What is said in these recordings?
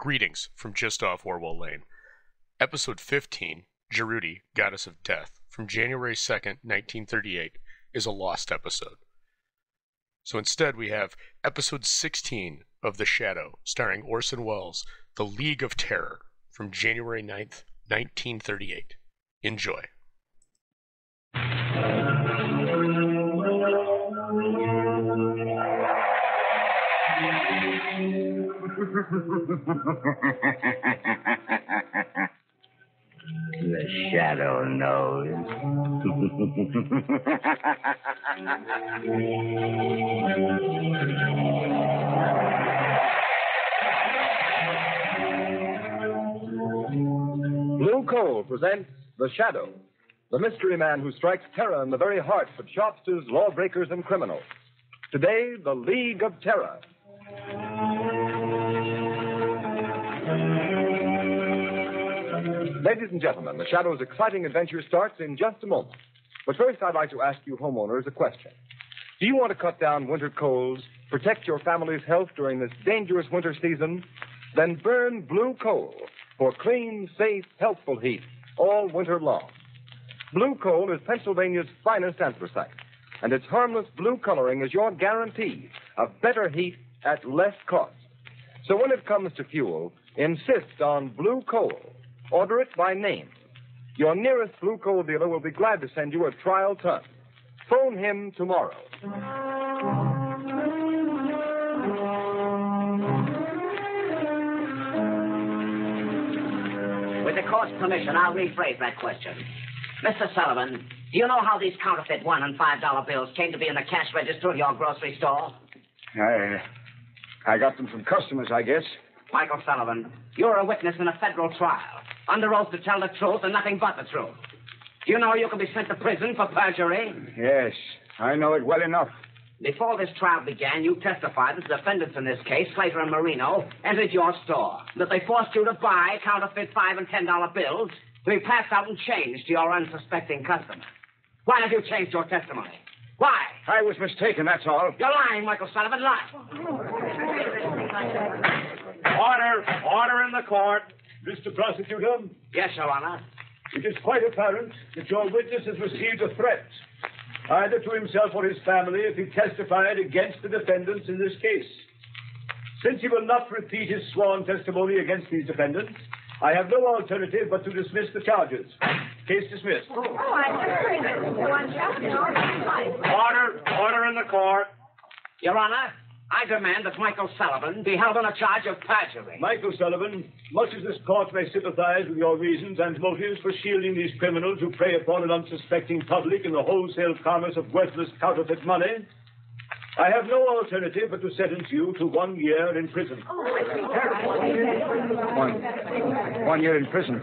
Greetings from just off Orwell Lane. Episode 15, Geruti, Goddess of Death, from January 2nd, 1938, is a lost episode. So instead we have episode 16 of The Shadow, starring Orson Welles, The League of Terror, from January 9th, 1938. Enjoy. The Shadow knows. Blue Coal presents The Shadow, the mystery man who strikes terror in the very hearts of shopsters, lawbreakers, and criminals. Today, The League of Terror. Ladies and gentlemen, The Shadow's exciting adventure starts in just a moment. But first, I'd like to ask you homeowners a question. Do you want to cut down winter colds, protect your family's health during this dangerous winter season? Then burn Blue Coal for clean, safe, healthful heat all winter long. Blue Coal is Pennsylvania's finest anthracite, and its harmless blue coloring is your guarantee of better heat at less cost. So when it comes to fuel, insist on Blue Coal. Order it by name. Your nearest Blue Coal dealer will be glad to send you a trial ton. Phone him tomorrow. With the court's permission, I'll rephrase that question. Mr. Sullivan, do you know how these counterfeit $1 and $5 bills came to be in the cash register of your grocery store? I got them from customers, I guess. Michael Sullivan, you're a witness in a federal trial, under oath to tell the truth and nothing but the truth. Do you know you can be sent to prison for perjury? Yes, I know it well enough. Before this trial began, you testified that the defendants in this case, Slater and Marino, entered your store, that they forced you to buy counterfeit $5 and $10 bills to be passed out and changed to your unsuspecting customers. Why have you changed your testimony? Why? I was mistaken, that's all. You're lying, Michael Sullivan, lie. Order in the court. Mr. Prosecutor? Yes, Your Honor. It is quite apparent that your witness has received a threat, either to himself or his family, if he testified against the defendants in this case. Since he will not repeat his sworn testimony against these defendants, I have no alternative but to dismiss the charges. Case dismissed. Oh, I'm sorry, Mr. Order in the court. Your Honor, I demand that Michael Sullivan be held on a charge of perjury. Michael Sullivan, much as this court may sympathize with your reasons and motives for shielding these criminals who prey upon an unsuspecting public in the wholesale commerce of worthless counterfeit money, I have no alternative but to sentence you to 1 year in prison. One year in prison.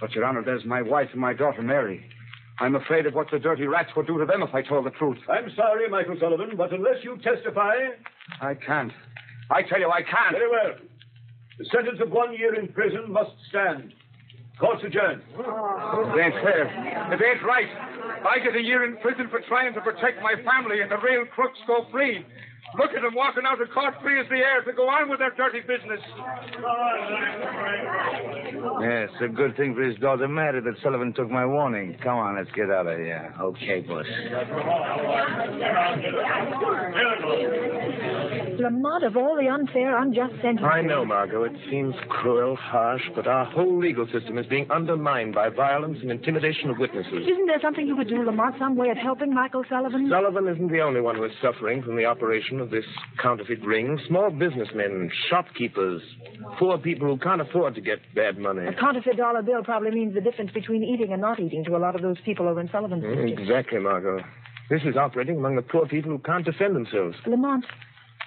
But, Your Honor, there's my wife and my daughter, Mary. I'm afraid of what the dirty rats would do to them if I told the truth. I'm sorry, Michael Sullivan, but unless you testify... I can't. I tell you, I can't. Very well. The sentence of 1 year in prison must stand. Court's adjourned. It ain't fair. It ain't right. I get a year in prison for trying to protect my family, and the real crooks go free. Look at them walking out of court free as the air to go on with their dirty business. Yes, a good thing for his daughter Mary that Sullivan took my warning. Come on, let's get out of here. Okay, boss. Lamont, of all the unfair, unjust sentences. I know, Margot. It seems cruel, harsh, but our whole legal system is being undermined by violence and intimidation of witnesses. Isn't there something you could do, Lamont, some way of helping Michael Sullivan? Sullivan isn't the only one who is suffering from the operation of this counterfeit ring. Small businessmen, shopkeepers, poor people who can't afford to get bad money. A counterfeit dollar bill probably means the difference between eating and not eating to a lot of those people over in Sullivan's district. Exactly, Margot. This is operating among the poor people who can't defend themselves. Lamont,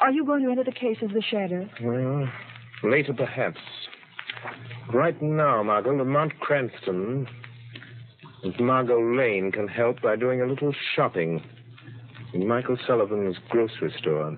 are you going to enter the case as the shadow? Well, later perhaps. Right now, Margot, Lamont Cranston and Margot Lane can help by doing a little shopping in Michael Sullivan's grocery store.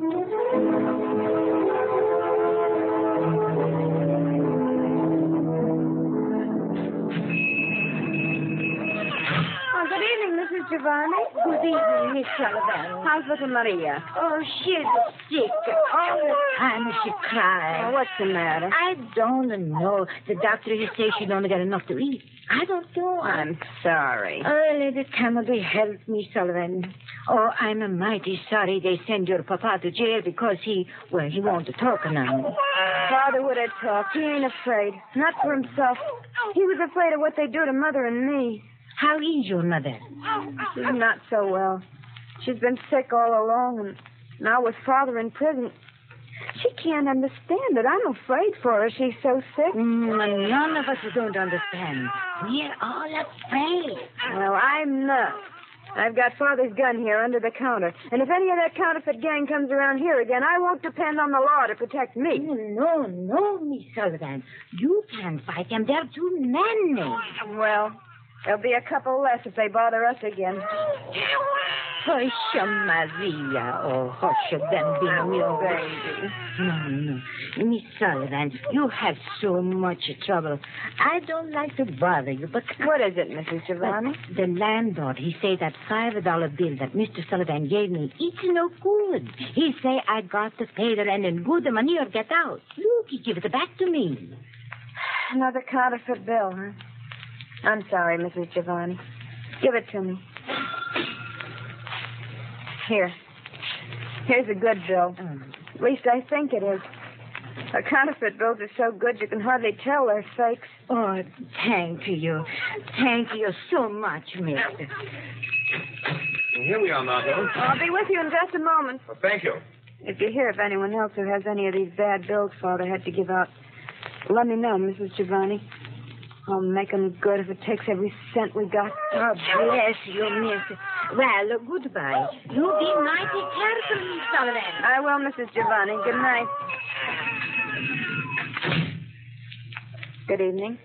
Good evening, Mrs. Giovanni? Good evening, Miss Sullivan. How's little Maria? Oh, she's sick. All the time she cries. Oh, what's the matter? I don't know. The doctor, he says she don't get enough to eat. I don't know. I'm sorry. Oh, Lady Campbell, help me, Sullivan. Oh, I'm mighty sorry they send your papa to jail because he won't talk now. Father would have talked. He ain't afraid. Not for himself. He was afraid of what they do to Mother and me. How is your mother? She's not so well. She's been sick all along, and now with Father in prison. She can't understand it. I'm afraid for her. She's so sick. None of us don't understand. We're all afraid. Well, I'm not. I've got Father's gun here under the counter. And if any of that counterfeit gang comes around here again, I won't depend on the law to protect me. No, Miss Sullivan. You can't fight them. They're too many. Well, there'll be a couple less if they bother us again. Hush, Maria. Oh, hush, then be real baby. No. Miss Sullivan, you have so much trouble. I don't like to bother you, but... What is it, Mrs. Giovanni? The landlord, he say that $5 bill that Mr. Sullivan gave me, it's no good. He say I got to pay the rent and good the money or get out. Look, he give it back to me. Another counterfeit bill, huh? I'm sorry, Mrs. Giovanni. Give it to me. Here. Here's a good bill. At least I think it is. Our counterfeit bills are so good you can hardly tell they're fakes. Oh, thank you. Thank you so much, mister. Here we are, Margot. I'll be with you in just a moment. Well, thank you. If you hear of anyone else who has any of these bad bills Father had to give out, let me know, Mrs. Giovanni. I'll make them good if it takes every cent we got. Oh, bless you, mister. Well, goodbye. You be mighty careful, Miss Sullivan. I will, Mrs. Giovanni. Good night. Good evening.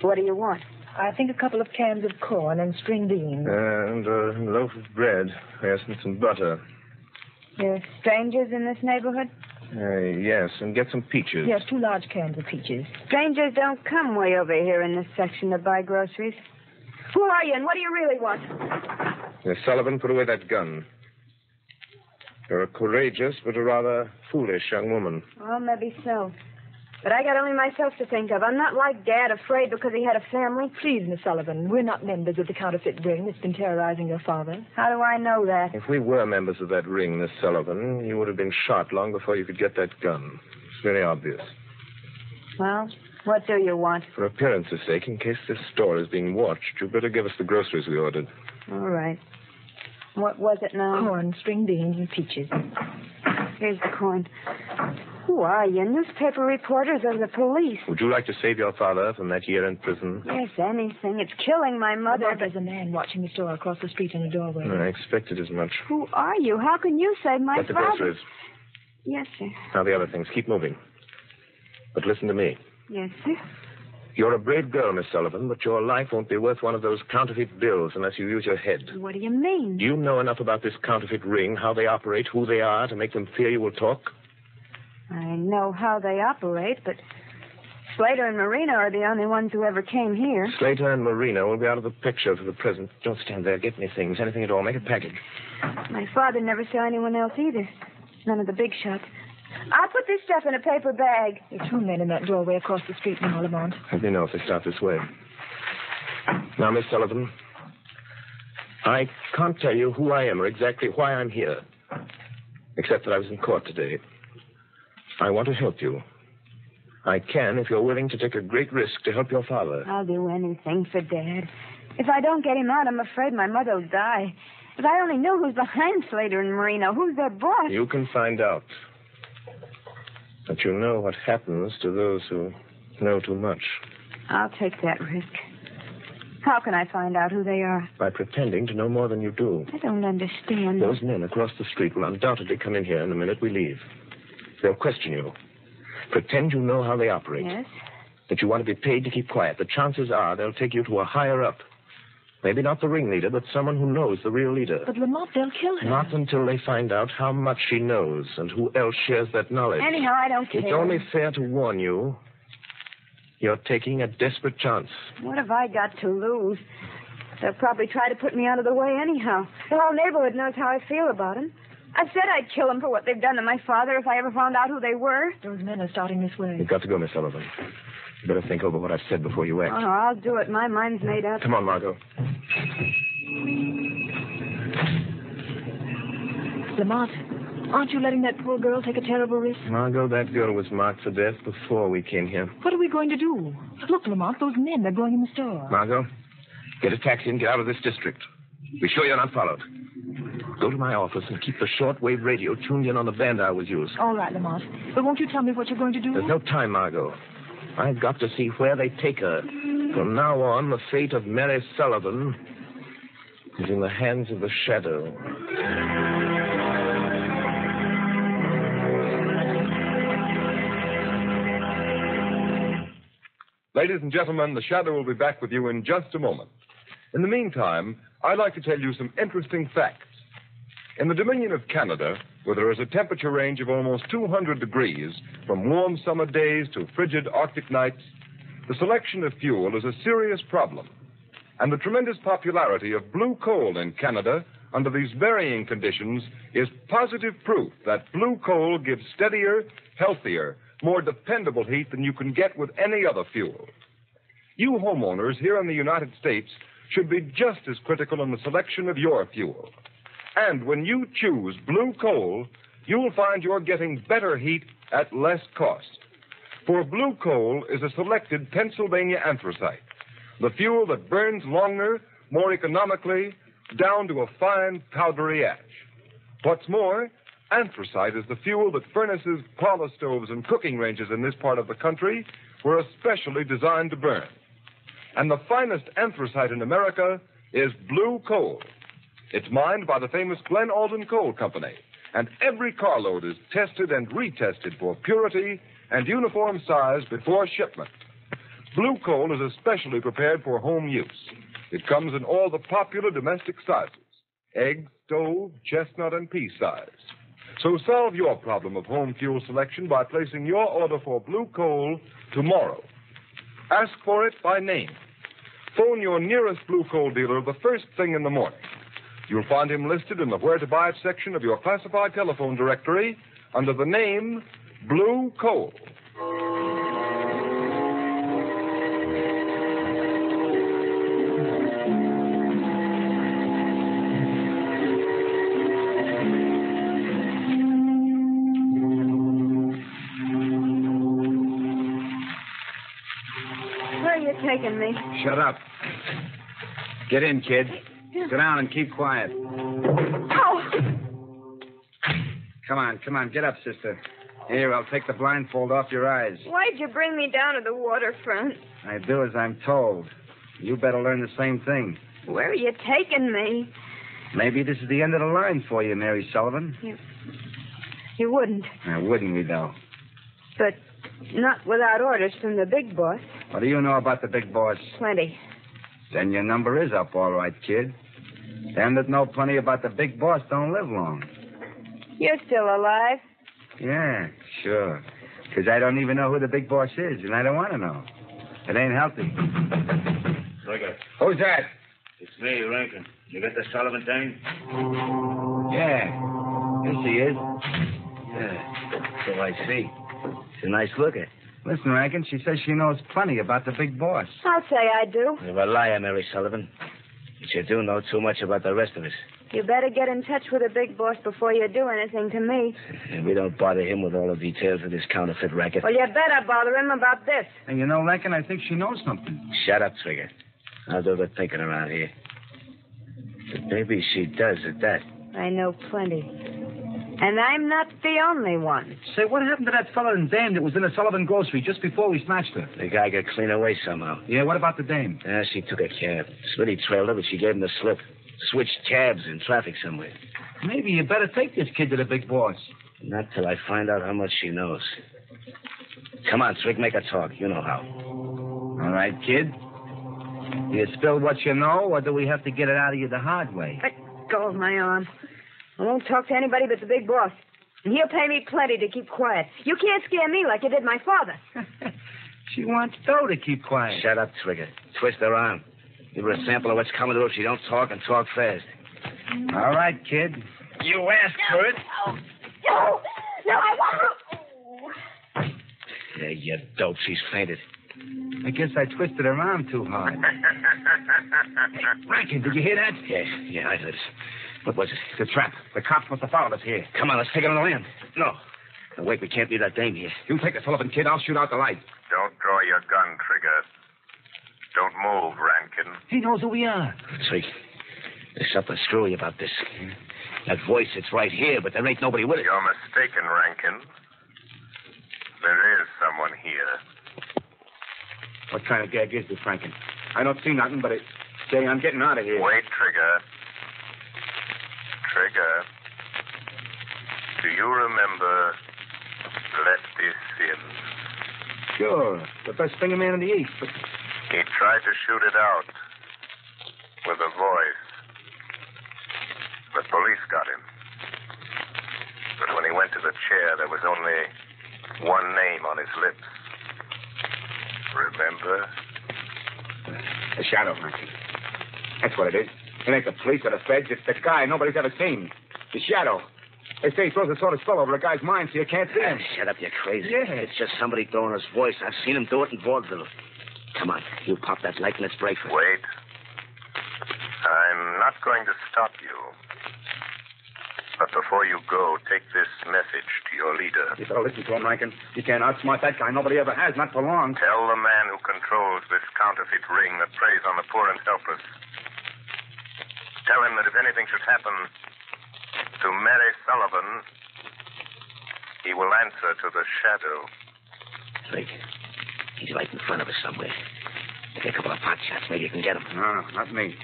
What do you want? I think a couple of cans of corn and string beans. And a loaf of bread. Yes, and some butter. You're strangers in this neighborhood? Yes, and get some peaches. Yes, 2 large cans of peaches. Strangers don't come way over here in this section to buy groceries. Who are you, and what do you really want? Miss Sullivan, put away that gun. You're a courageous but a rather foolish young woman. Well, maybe so. But I got only myself to think of. I'm not like Dad, afraid because he had a family. Please, Miss Sullivan, we're not members of the counterfeit ring that's been terrorizing your father. How do I know that? If we were members of that ring, Miss Sullivan, you would have been shot long before you could get that gun. It's very obvious. Well, what do you want? For appearance's sake, in case this store is being watched, you'd better give us the groceries we ordered. All right. What was it now? Corn, string beans, and peaches. Here's the coin. Who are you? Newspaper reporters or the police? Would you like to save your father from that year in prison? Yes, anything. It's killing my mother. There's a man watching the store across the street in a doorway. I expected as much. Who are you? How can you save my Get the father? groceries. Yes, sir. Now the other things. Keep moving. But listen to me. Yes, sir. You're a brave girl, Miss Sullivan, but your life won't be worth one of those counterfeit bills unless you use your head. What do you mean? Do you know enough about this counterfeit ring, how they operate, who they are, to make them fear you will talk? I know how they operate, but Slater and Marino are the only ones who ever came here. Slater and Marino will be out of the picture for the present. Don't stand there. Get me things, anything at all. Make a package. My father never saw anyone else either. None of the big shots. I'll put this stuff in a paper bag. There are 2 men in that doorway across the street now, Lamont. Let me know if they start this way. Now, Miss Sullivan, I can't tell you who I am or exactly why I'm here, except that I was in court today. I want to help you. I can if you're willing to take a great risk to help your father. I'll do anything for Dad. If I don't get him out, I'm afraid my mother will die. If I only knew who's behind Slater and Marino, who's their boss. You can find out. But you know what happens to those who know too much. I'll take that risk. How can I find out who they are? By pretending to know more than you do. I don't understand. Those men across the street will undoubtedly come in here in the minute we leave. They'll question you. Pretend you know how they operate. Yes? That you want to be paid to keep quiet. The chances are they'll take you to a higher up. Maybe not the ringleader, but someone who knows the real leader. But Lamont, they'll kill her. Not until they find out how much she knows and who else shares that knowledge. Anyhow, I don't care. It's only fair to warn you. You're taking a desperate chance. What have I got to lose? They'll probably try to put me out of the way anyhow. The whole neighborhood knows how I feel about him. I said I'd kill them for what they've done to my father if I ever found out who they were. Those men are starting this way. You've got to go, Miss Sullivan. You better think over what I've said before you act. Oh, I'll do it. My mind's made up. Come on, Margot. Lamont, aren't you letting that poor girl take a terrible risk? Margot, that girl was marked for death before we came here. What are we going to do? Look, Lamont, those men, they're going in the store. Margot, get a taxi and get out of this district. Be sure you're not followed. Go to my office and keep the shortwave radio tuned in on the band I was using. All right, Lamont. But won't you tell me what you're going to do? There's no time, Margot. I've got to see where they take her. From now on, the fate of Mary Sullivan is in the hands of the shadow. Ladies and gentlemen, the Shadow will be back with you in just a moment. In the meantime, I'd like to tell you some interesting facts. In the Dominion of Canada, where there is a temperature range of almost 200 degrees, from warm summer days to frigid Arctic nights, the selection of fuel is a serious problem. And the tremendous popularity of blue coal in Canada under these varying conditions is positive proof that blue coal gives steadier, healthier, more dependable heat than you can get with any other fuel. You homeowners here in the United States should be just as critical in the selection of your fuel. And when you choose blue coal, you'll find you're getting better heat at less cost. For blue coal is a selected Pennsylvania anthracite, the fuel that burns longer, more economically, down to a fine powdery ash. What's more, anthracite is the fuel that furnaces, parlor stoves, and cooking ranges in this part of the country were especially designed to burn. And the finest anthracite in America is blue coal. It's mined by the famous Glen Alden Coal Company, and every carload is tested and retested for purity and uniform size before shipment. Blue coal is especially prepared for home use. It comes in all the popular domestic sizes: egg, stove, chestnut, and pea size. So solve your problem of home fuel selection by placing your order for blue coal tomorrow. Ask for it by name. Phone your nearest blue coal dealer the first thing in the morning. You'll find him listed in the Where to Buy It section of your classified telephone directory under the name Blue Coal. Where are you taking me? Shut up. Get in, kid. Sit down and keep quiet. Oh! Come on. Get up, sister. Here, I'll take the blindfold off your eyes. Why'd you bring me down to the waterfront? I do as I'm told. You better learn the same thing. Where are you taking me? Maybe this is the end of the line for you, Mary Sullivan. You wouldn't. Wouldn't we, though? But not without orders from the big boss. What do you know about the big boss? Plenty. Then your number is up, all right, kid. Them that know plenty about the big boss don't live long. You're still alive? Yeah, sure. Because I don't even know who the big boss is, and I don't want to know. It ain't healthy. Trigger. Who's that? It's me, Rankin. You got the Sullivan thing? Yeah. Here she is. Yeah. So I see. She's a nice looker. Listen, Rankin, she says she knows plenty about the big boss. I'll say I do. You're a liar, Mary Sullivan. But you do know too much about the rest of us. You better get in touch with the big boss before you do anything to me. And we don't bother him with all the details of this counterfeit racket. Well, you better bother him about this. And you know, Rankin, I think she knows something. Shut up, Trigger. I'll do the thinking around here. But maybe she does at that. I know plenty. And I'm not the only one. Say, what happened to that fellow and dame that was in the Sullivan grocery just before we snatched her? The guy got clean away somehow. Yeah, what about the dame? She took a cab. Smitty trailed her, but she gave him the slip. Switched cabs in traffic somewhere. Maybe you better take this kid to the big boss. Not till I find out how much she knows. Come on, Trig, make her talk. You know how. All right, kid. Do you spill what you know, or do we have to get it out of you the hard way? Let go of my arm. I won't talk to anybody but the big boss. And he'll pay me plenty to keep quiet. You can't scare me like you did my father. She wants Doe to keep quiet. Shut up, Trigger. Twist her arm. Give her a sample of what's coming to her if she don't talk and talk fast. All right, kid. You asked for it. No, I want to. Yeah, you dope. She's fainted. I guess I twisted her arm too hard. Hey, Rankin, did you hear that? Yeah, I heard it. What was it? The trap. The cops must have followed us here. Come on, let's take it on the land. No, wait, we can't leave that dame here. You take the Sullivan kid, I'll shoot out the light. Don't draw your gun, Trigger. Don't move, Rankin. He knows who we are. Sweet. There's something screwy about this. That voice, it's right here, but there ain't nobody with it. You're mistaken, Rankin. There is someone here. What kind of gag is this, Rankin? I don't see nothing, but say I'm getting out of here. Wait, Trigger. Trigger. Do you remember Lefty Sims? Sure. The best finger man in the East, but... He tried to shoot it out with a voice. The police got him. But when he went to the chair, there was only one name on his lips. Remember? The shadow, Rankin. That's what it is. It ain't the police or the feds. It's the guy nobody's ever seen. The shadow. They say he throws a sort of spell over a guy's mind so you can't see him. Shut up, you're crazy. Yeah. It's just somebody throwing his voice. I've seen him do it in vaudeville. Come on, you pop that light and let's break for it. Wait. I'm not going to stop you. But before you go, take this message to your leader. You better listen to him, Rankin. You can't outsmart that guy. Nobody ever has, not for long. Tell the man who controls this counterfeit ring that preys on the poor and helpless. Tell him that if anything should happen to Mary Sullivan, he will answer to the shadow. Wait. He's right in front of us somewhere. Take a couple of pot shots. Maybe you can get him. No, not me.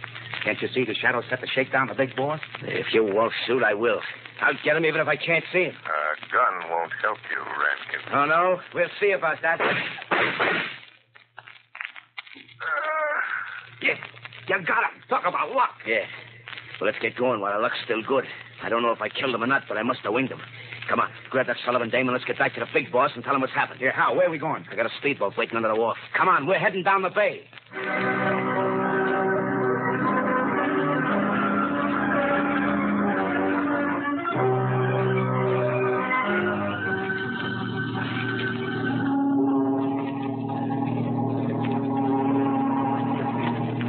Can't you see the shadow set to shake down the big boss? If you won't shoot, I will. I'll get him even if I can't see him. A gun won't help you, Rankin. Oh, no? We'll see about that. Yeah, you got him. Talk about luck. Yeah. Well, let's get going while our luck's still good. I don't know if I killed him or not, but I must have winged him. Come on, grab that Sullivan dame and let's get back to the big boss and tell him what's happened. Yeah, how? Where are we going? I got a speedboat waiting under the wharf. Come on, we're heading down the bay.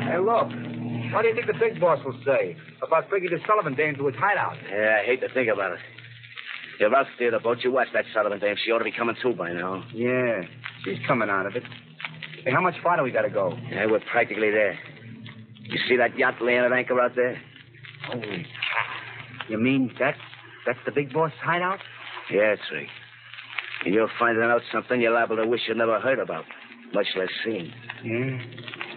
Hey, look. What do you think the big boss will say about bringing the Sullivan dame to his hideout? Yeah, I hate to think about it. If I'll steer the boat, you watch that Sullivan dame. She ought to be coming through by now. Yeah, she's coming out of it. Hey, how much farther we got to go? Yeah, we're practically there. You see that yacht laying at anchor out there? Oh, you mean that's the big boss hideout? Yeah, it's right. And you're finding out something you're liable to wish you never heard about, much less seen. Yeah.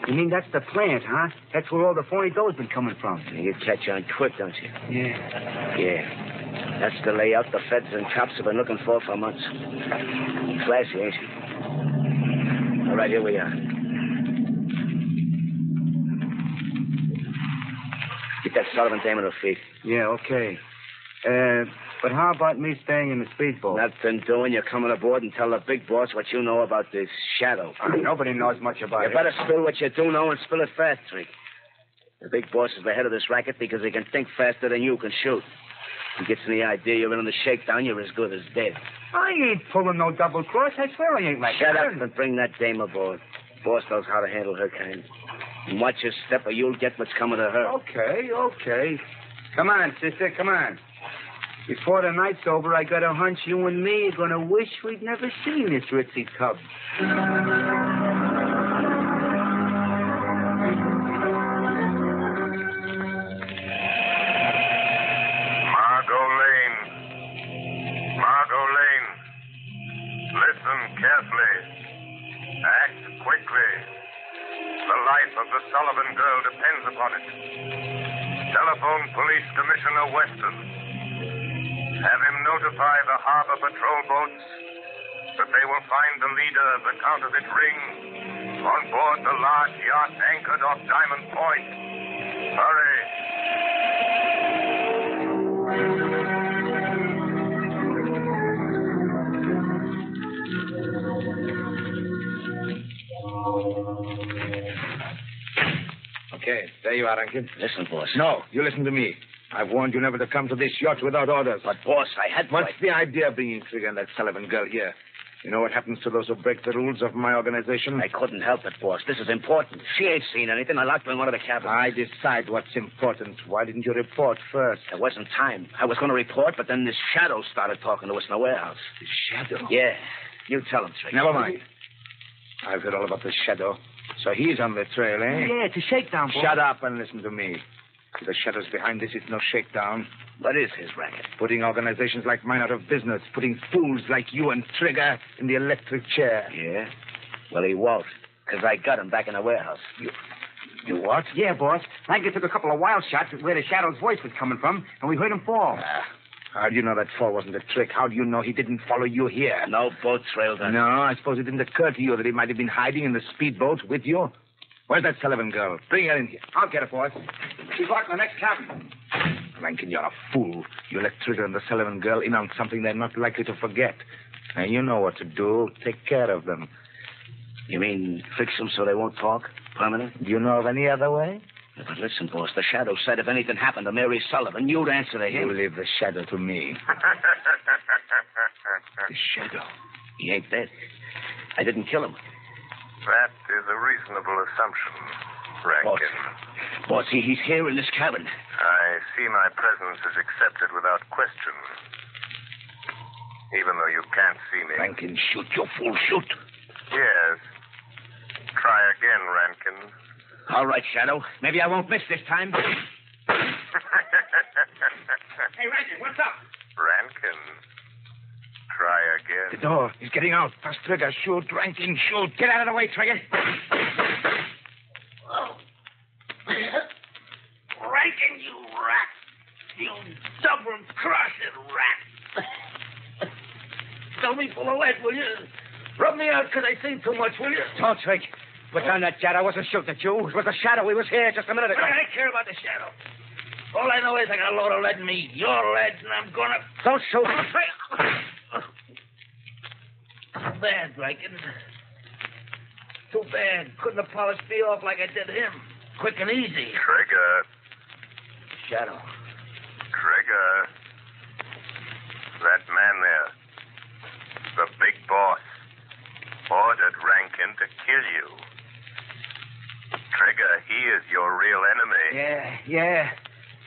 You mean that's the plant, huh? That's where all the phony dough's been coming from. You catch on quick, don't you? Yeah. Yeah. That's the layout the feds and cops have been looking for months. Flashy, ain't she? All right, here we are. Get that Sullivan dame on her feet. Yeah, okay. But how about me staying in the speedboat? Nothing doing. You're coming aboard and tell the big boss what you know about this shadow. Nobody knows much about it. You better spill what you do know and spill it fast, Rick. The big boss is the head of this racket because he can think faster than you can shoot. He gets the idea you're in the shakedown, you're as good as dead. I ain't pulling no double cross. I swear I ain't like Shut that. up and bring that dame aboard. Boss knows how to handle her kind. And watch your step or you'll get what's coming to her. Okay. Come on, sister, come on. Before the night's over, I got a hunch you and me are going to wish we'd never seen this ritzy tub. Margot Lane. Listen carefully. Act quickly. The life of the Sullivan girl depends upon it. Telephone Police Commissioner Weston. Have him notify the harbor patrol boats that they will find the leader of the counterfeit ring on board the large yacht anchored off Diamond Point. Hurry. Hey, there you are, Rankin. Listen, boss. No, you listen to me. I've warned you never to come to this yacht without orders. But, boss, I had... What's the idea of bringing Trigger and that Sullivan girl here? You know what happens to those who break the rules of my organization? I couldn't help it, boss. This is important. She ain't seen anything. I locked her in one of the cabins. I decide what's important. Why didn't you report first? There wasn't time. I was going to report, but then this shadow started talking to us in the warehouse. The shadow? Yeah. You tell him, Trigger. Never mind. I've heard all about the shadow. So he's on the trail, eh? Yeah, it's a shakedown, boss. Shut up and listen to me. The shadow's behind this. It's no shakedown. What is his racket? Putting organizations like mine out of business. Putting fools like you and Trigger in the electric chair. Yeah? Well, he won't, because I got him back in the warehouse. You what? Yeah, boss. Rankin took a couple of wild shots at where the shadow's voice was coming from, and we heard him fall. How do you know that fall wasn't a trick? How do you know he didn't follow you here? No boat trailed us. No, I suppose it didn't occur to you that he might have been hiding in the speedboat with you. Where's that Sullivan girl? Bring her in here. I'll get it, boss. She's locked in the next cabin. Rankin, you're a fool. You let Trigger and the Sullivan girl in on something they're not likely to forget. Now, you know what to do. Take care of them. You mean fix them so they won't talk? Permanent? Do you know of any other way? Yeah, but listen, boss, the shadow said if anything happened to Mary Sullivan, you'd answer to him. You leave the shadow to me. The shadow? He ain't dead. I didn't kill him. That is a reasonable assumption, Rankin. Boss, he's here in this cabin. I see my presence is accepted without question. Even though you can't see me. Rankin, shoot, you fool, shoot. Yes. Try again, Rankin. All right, Shadow. Maybe I won't miss this time. Hey, Rankin, what's up? Rankin. Try again. The door. He's getting out. First Trigger. Shoot, Rankin, shoot. Get out of the way, Trigger. Oh. Rankin, you rat. You double-crossed rat. Tell me full of lead, will you? Rub me out because I seen too much, will you? Don't, Trig. Put down that jet. I wasn't shooting at you. It was the shadow. He was here just a minute ago. I don't care about the shadow. All I know is I got a load of lead in me. Your lead, and I'm gonna... Don't shoot. Bad, Rankin. Too bad. Couldn't have polished me off like I did him. Quick and easy. Trigger. Shadow. Trigger. That man there. The big boss. Ordered Rankin to kill you. Trigger, he is your real enemy. Yeah.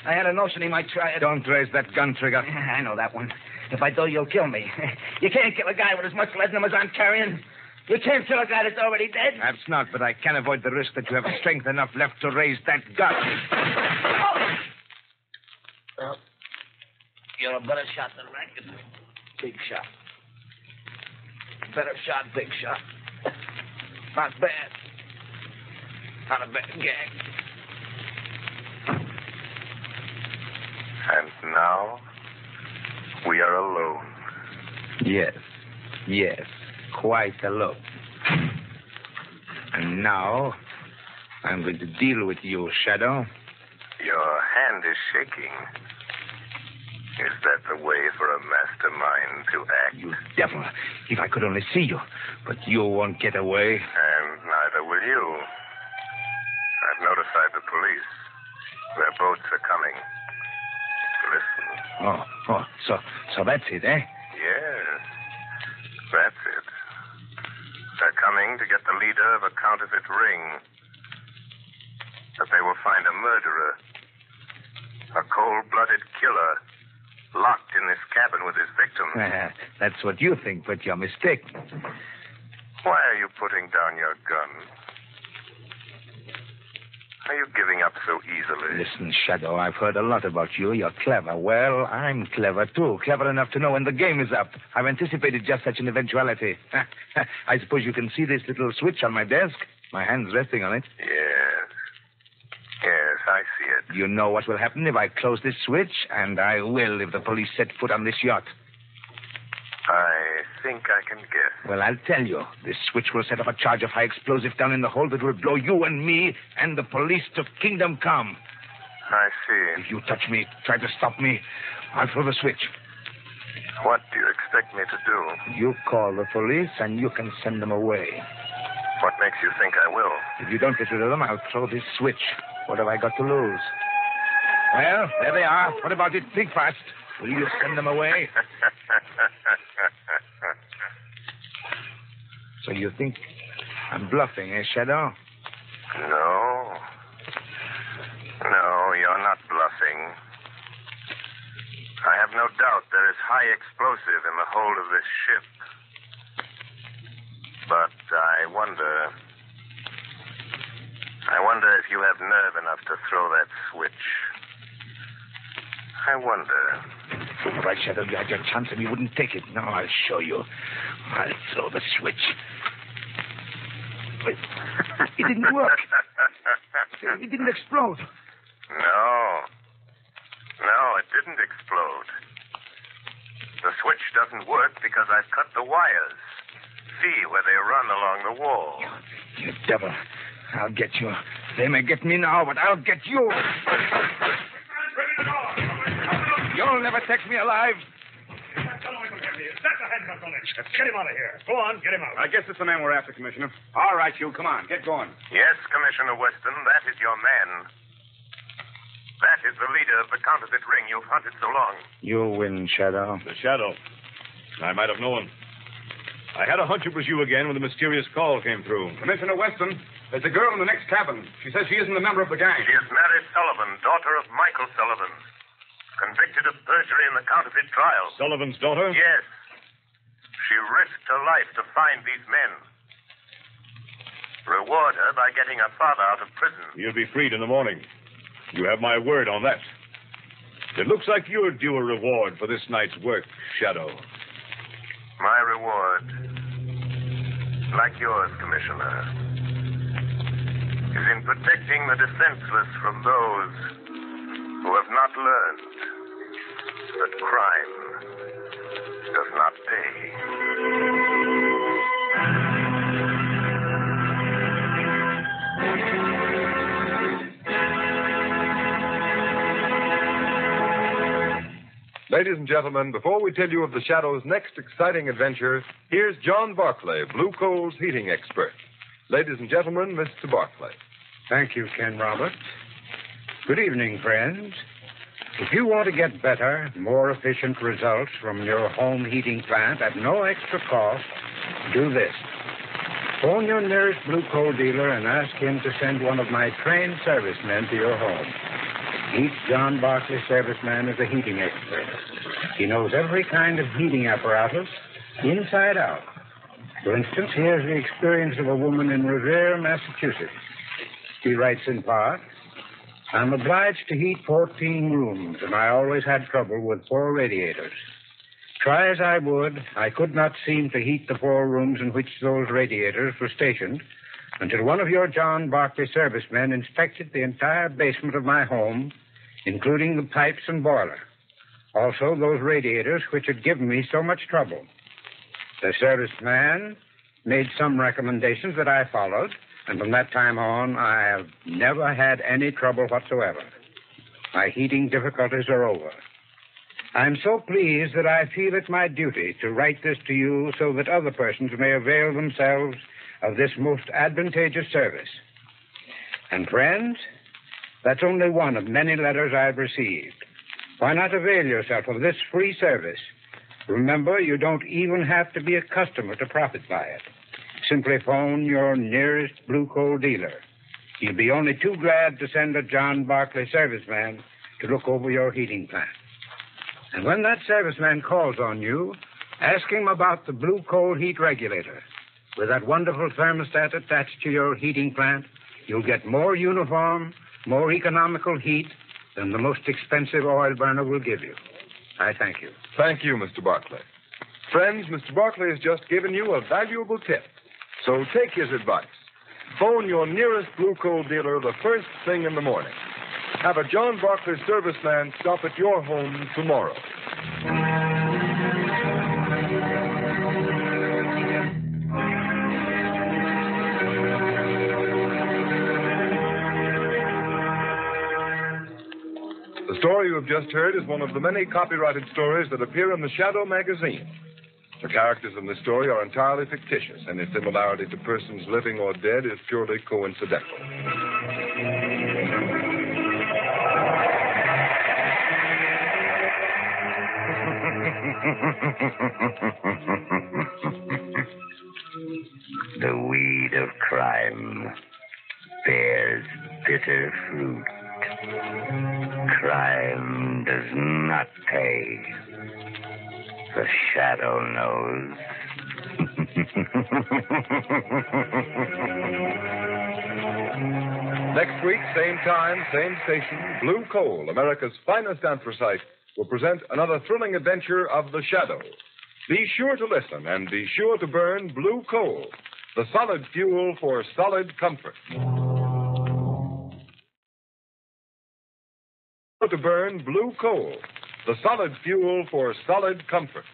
I had a notion he might try it. Don't raise that gun, Trigger. I know that one. If I do, you'll kill me. You can't kill a guy with as much lead in him as I'm carrying. You can't kill a guy that's already dead. Perhaps not, but I can avoid the risk that you have strength enough left to raise that gun. Well, you're a better shot than Rankin. Big shot. Better shot, big shot. Not bad. Not a bad gag. And now, we are alone. Yes, quite alone. And now, I'm going to deal with you, Shadow. Your hand is shaking. Is that the way for a mastermind to act? You devil. If I could only see you. But you won't get away. And neither will you. I've notified the police. Their boats are coming. Listen. Oh, so that's it, eh? Yes. That's it. They're coming to get the leader of a counterfeit ring. But they will find a murderer. A cold-blooded killer. Locked in this cabin with his victim. That's what you think, but you're mistaken. Why are you putting down your gun? Are you giving up so easily? Listen, Shadow, I've heard a lot about you. You're clever. Well, I'm clever, too. Clever enough to know when the game is up. I've anticipated just such an eventuality. I suppose you can see this little switch on my desk? My hand's resting on it. Yes, I see it. You know what will happen if I close this switch? And I will if the police set foot on this yacht. I think I can guess. Well, I'll tell you. This switch will set up a charge of high explosive down in the hold that will blow you and me and the police to kingdom come. I see. If you touch me, try to stop me, I'll throw the switch. What do you expect me to do? You call the police and you can send them away. What makes you think I will? If you don't get rid of them, I'll throw this switch. What have I got to lose? Well, there they are. What about it? Think fast. Will you send them away? So you think I'm bluffing, eh, Shadow? No. No, you're not bluffing. I have no doubt there is high explosive in the hold of this ship. But I wonder if you have nerve enough to throw that switch. I wonder. All right, Shadow, you had your chance and you wouldn't take it. Now I'll show you. I'll throw the switch. Wait, it didn't work. It didn't explode. No, it didn't explode. The switch doesn't work because I've cut the wires. See where they run along the wall. You devil. I'll get you. They may get me now, but I'll get you. You'll never take me alive. Get him out of here. Go on, get him out. I guess it's the man we're after, Commissioner. All right, you. Come on. Get going. Yes, Commissioner Weston, that is your man. That is the leader of the counterfeit ring you've hunted so long. You win, Shadow. The Shadow. I might have known. I had a hunch it was you again when the mysterious call came through. Commissioner Weston, there's a girl in the next cabin. She says she isn't a member of the gang. She is Mary Sullivan, daughter of Michael Sullivan. Convicted of perjury in the counterfeit trial. Sullivan's daughter? Yes. She risked her life to find these men. Reward her by getting her father out of prison. You'll be freed in the morning. You have my word on that. It looks like you're due a reward for this night's work, Shadow. My reward, like yours, Commissioner, is in protecting the defenseless from those who have not learned that crime does not pay. Ladies and gentlemen, before we tell you of the Shadow's next exciting adventure, here's John Barclay, Blue Coal's heating expert. Ladies and gentlemen, Mr. Barclay. Thank you, Ken Robert. Good evening, friends. If you want to get better, more efficient results from your home heating plant at no extra cost, do this. Phone your nearest Blue Coal dealer and ask him to send one of my trained servicemen to your home. Each John Barclay serviceman is a heating expert. He knows every kind of heating apparatus inside out. For instance, here's the experience of a woman in Revere, Massachusetts. She writes in part, I'm obliged to heat 14 rooms, and I always had trouble with 4 radiators. Try as I would, I could not seem to heat the 4 rooms in which those radiators were stationed until one of your John Barclay servicemen inspected the entire basement of my home, including the pipes and boiler. Also, those radiators which had given me so much trouble. The serviceman made some recommendations that I followed, and from that time on, I have never had any trouble whatsoever. My heating difficulties are over. I'm so pleased that I feel it my duty to write this to you so that other persons may avail themselves of this most advantageous service. And friends, that's only one of many letters I've received. Why not avail yourself of this free service? Remember, you don't even have to be a customer to profit by it. Simply phone your nearest Blue Coal dealer. He'll be only too glad to send a John Barclay serviceman to look over your heating plant. And when that serviceman calls on you, ask him about the Blue Coal heat regulator. With that wonderful thermostat attached to your heating plant, you'll get more uniform, more economical heat than the most expensive oil burner will give you. I thank you. Thank you, Mr. Barclay. Friends, Mr. Barclay has just given you a valuable tip. So take his advice. Phone your nearest Blue Coal dealer the first thing in the morning. Have a John Barclay serviceman stop at your home tomorrow. The story you have just heard is one of the many copyrighted stories that appear in the Shadow magazine. The characters in this story are entirely fictitious, and its similarity to persons living or dead is purely coincidental. The weed of crime bears bitter fruit. Crime does not pay. The shadow knows. Next week, same time, same station, Blue Coal, America's finest anthracite, will present another thrilling adventure of the Shadow. Be sure to listen and be sure to burn Blue Coal, the solid fuel for solid comfort. To burn Blue Coal, the solid fuel for solid comfort.